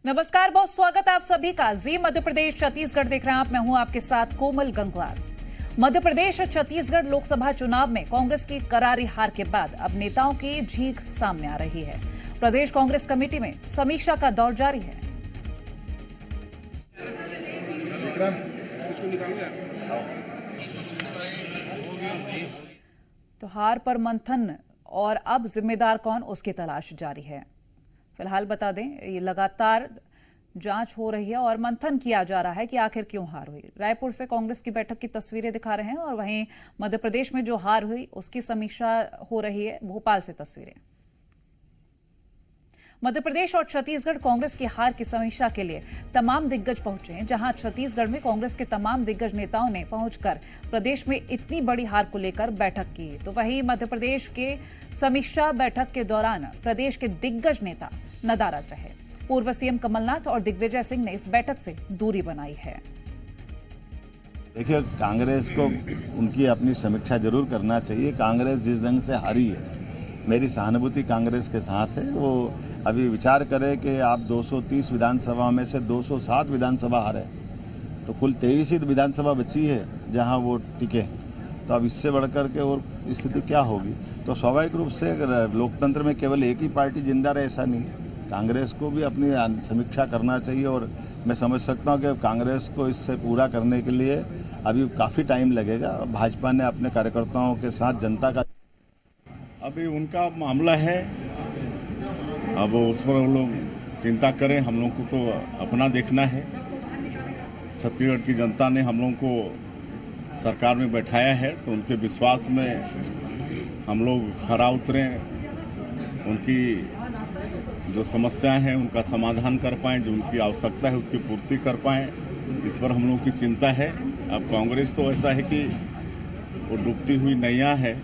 नमस्कार, बहुत स्वागत है आप सभी का। जी मध्य प्रदेश छत्तीसगढ़ देख रहे हैं आप। मैं हूं आपके साथ कोमल गंगवार। मध्य प्रदेश और छत्तीसगढ़ लोकसभा चुनाव में कांग्रेस की करारी हार के बाद अब नेताओं की झींक सामने आ रही है। प्रदेश कांग्रेस कमेटी में समीक्षा का दौर जारी है। तो हार पर मंथन और अब जिम्मेदार कौन, उसकी तलाश जारी है। फिलहाल बता दें, ये लगातार जांच हो रही है और मंथन किया जा रहा है कि आखिर क्यों हार हुई। रायपुर से कांग्रेस की बैठक की तस्वीरें दिखा रहे हैं और वहीं मध्य प्रदेश में जो हार हुई उसकी समीक्षा हो रही है। भोपाल से तस्वीरें। मध्य प्रदेश और छत्तीसगढ़ कांग्रेस की हार की समीक्षा के लिए तमाम दिग्गज पहुंचे हैं। जहां छत्तीसगढ़ में कांग्रेस के तमाम दिग्गज नेताओं ने पहुंचकर प्रदेश में इतनी बड़ी हार को लेकर बैठक की, तो वहीं मध्य प्रदेश के समीक्षा बैठक के दौरान प्रदेश के दिग्गज नेता नदारद रहे। पूर्व सीएम कमलनाथ और दिग्विजय सिंह ने इस बैठक से दूरी बनाई है। देखिए, कांग्रेस को उनकी अपनी समीक्षा जरूर करना चाहिए। कांग्रेस जिस ढंग से हारी है, मेरी सहानुभूति कांग्रेस के साथ है। वो अभी विचार करें कि आप 230 विधानसभा में से 207 विधानसभा हारे, तो कुल 23 ही विधानसभा बची है जहां वो टिके। तो अब इससे बढ़कर के और स्थिति क्या होगी। तो स्वाभाविक रूप से लोकतंत्र में केवल एक ही पार्टी जिंदा रहे ऐसा नहीं है। कांग्रेस को भी अपनी समीक्षा करना चाहिए और मैं समझ सकता हूं कि कांग्रेस को इससे पूरा करने के लिए अभी काफ़ी टाइम लगेगा। भाजपा ने अपने कार्यकर्ताओं के साथ जनता का अभी उनका मामला है, अब उस पर हम लोग चिंता करें। हम लोग को तो अपना देखना है। छत्तीसगढ़ की जनता ने हम लोग को सरकार में बैठाया है, तो उनके विश्वास में हम लोग खरा उतरें, उनकी जो समस्याएं हैं उनका समाधान कर पाएं, जो उनकी आवश्यकता है उसकी पूर्ति कर पाएं। इस पर हम लोग की चिंता है। अब कांग्रेस तो ऐसा है कि वो डूबती हुई नैया है।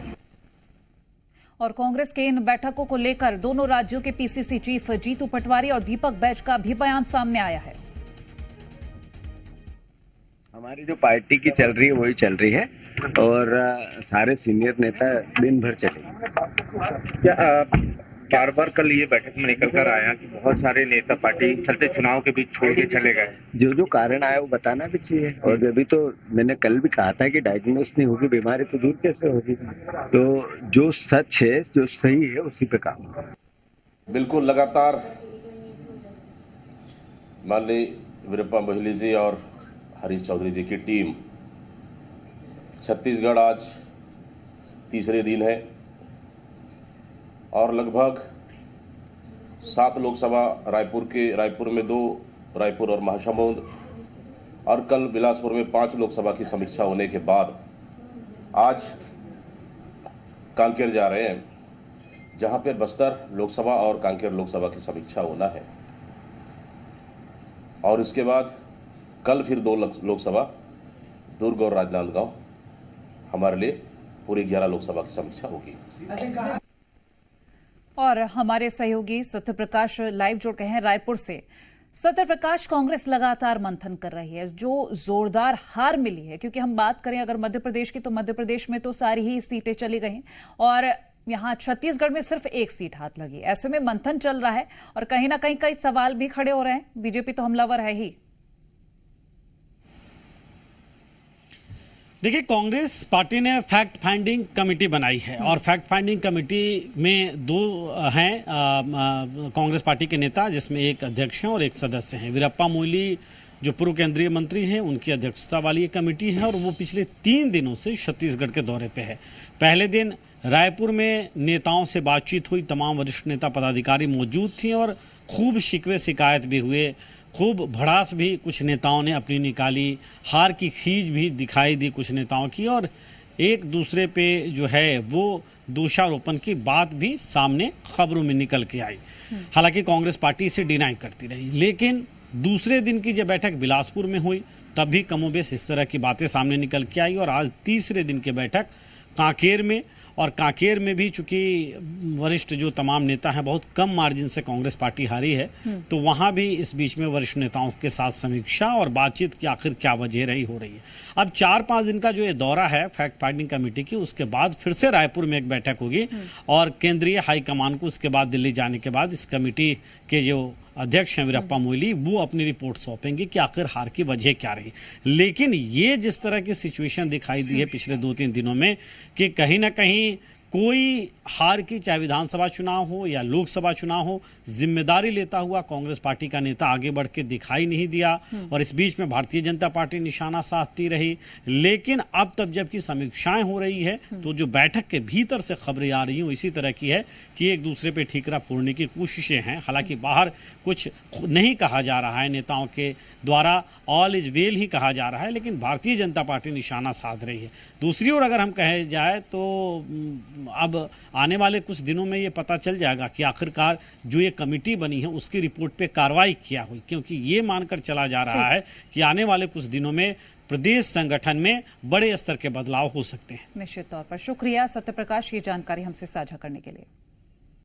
और कांग्रेस के इन बैठकों को लेकर दोनों राज्यों के पीसीसी चीफ जीतू पटवारी और दीपक बैज का भी बयान सामने आया है। हमारी जो पार्टी की चल रही है वही चल रही है और सारे सीनियर नेता दिन भर चले। क्या बार बार कल ये बैठक में निकल कर आया कि बहुत सारे नेता पार्टी चलते चुनाव के बीच छोड़ के चले गए। जो कारण आया वो बताना भी चाहिए। और अभी तो मैंने कल भी कहा था कि डायग्नोस नहीं होगी बीमारी तो दूर कैसे होगी। तो जो सच है, जो सही है, उसी पे काम। बिल्कुल लगातार माननीय वीरप्पा मोइली जी और हरीश चौधरी जी की टीम छत्तीसगढ़ आज तीसरे दिन है और लगभग 7 लोकसभा रायपुर में 2, रायपुर और महासमुंद, और कल बिलासपुर में 5 लोकसभा की समीक्षा होने के बाद आज कांकेर जा रहे हैं, जहां पर बस्तर लोकसभा और कांकेर लोकसभा की समीक्षा होना है। और इसके बाद कल फिर 2 लोकसभा दुर्ग और राजनांदगांव, हमारे लिए पूरी 11 लोकसभा की समीक्षा होगी। और हमारे सहयोगी सत्यप्रकाश लाइव जुड़ गए हैं रायपुर से। सत्यप्रकाश, कांग्रेस लगातार मंथन कर रही है, जो जोरदार हार मिली है, क्योंकि हम बात करें अगर मध्य प्रदेश की तो मध्य प्रदेश में तो सारी ही सीटें चली गई और यहाँ छत्तीसगढ़ में सिर्फ 1 सीट हाथ लगी। ऐसे में मंथन चल रहा है और कहीं ना कहीं कई सवाल भी खड़े हो रहे हैं। बीजेपी तो हमलावर है ही। देखिए, कांग्रेस पार्टी ने फैक्ट फाइंडिंग कमेटी बनाई है और फैक्ट फाइंडिंग कमेटी में 2 हैं कांग्रेस पार्टी के नेता, जिसमें एक अध्यक्ष हैं और एक सदस्य हैं। वीरप्पा मोइली जो पूर्व केंद्रीय मंत्री हैं, उनकी अध्यक्षता वाली ये कमेटी है और वो पिछले 3 दिनों से छत्तीसगढ़ के दौरे पे है। पहले दिन रायपुर में नेताओं से बातचीत हुई, तमाम वरिष्ठ नेता पदाधिकारी मौजूद थी और खूब शिकवे शिकायत भी हुए, खूब भड़ास भी कुछ नेताओं ने अपनी निकाली, हार की खींच भी दिखाई दी कुछ नेताओं की और एक दूसरे पे जो है वो दोषारोपण की बात भी सामने खबरों में निकल के आई। हालांकि कांग्रेस पार्टी इसे डिनाई करती रही, लेकिन दूसरे दिन की जब बैठक बिलासपुर में हुई तब भी कमोबेश इस तरह की बातें सामने निकल के आई और आज तीसरे दिन की बैठक कांकेर में और कांकेर में भी चूंकि वरिष्ठ जो तमाम नेता हैं बहुत कम मार्जिन से कांग्रेस पार्टी हारी है, तो वहां भी इस बीच में वरिष्ठ नेताओं के साथ समीक्षा और बातचीत की आखिर क्या वजह रही हो रही है। अब 4-5 दिन का जो ये दौरा है फैक्ट फाइंडिंग कमेटी की, उसके बाद फिर से रायपुर में एक बैठक होगी और केंद्रीय हाईकमान को उसके बाद दिल्ली जाने के बाद इस कमेटी के जो अध्यक्ष हैं वीरप्पा मोइली, वो अपनी रिपोर्ट सौंपेंगे कि आखिर हार की वजह क्या रही। लेकिन ये जिस तरह की सिचुएशन दिखाई दी है पिछले 2-3 दिनों में कि कहीं ना कहीं कोई हार की, चाहे विधानसभा चुनाव हो या लोकसभा चुनाव हो, जिम्मेदारी लेता हुआ कांग्रेस पार्टी का नेता आगे बढ़ के दिखाई नहीं दिया और इस बीच में भारतीय जनता पार्टी निशाना साधती रही। लेकिन अब तब जबकि समीक्षाएं हो रही है तो जो बैठक के भीतर से खबरें आ रही हैं इसी तरह की है कि एक दूसरे पे ठीकरा फोड़ने की कोशिशें हैं। हालांकि बाहर कुछ नहीं कहा जा रहा है, नेताओं के द्वारा ऑल इज वेल ही कहा जा रहा है, लेकिन भारतीय जनता पार्टी निशाना साध रही है। दूसरी ओर अगर हम कहे जाए तो अब आने वाले कुछ दिनों में ये पता चल जाएगा कि आखिरकार जो ये कमेटी बनी है उसकी रिपोर्ट पे कार्रवाई क्या हुई, क्योंकि ये मानकर चला जा रहा है कि आने वाले कुछ दिनों में प्रदेश संगठन में बड़े स्तर के बदलाव हो सकते हैं। निश्चित तौर पर शुक्रिया सत्यप्रकाश, ये जानकारी हमसे साझा करने के लिए।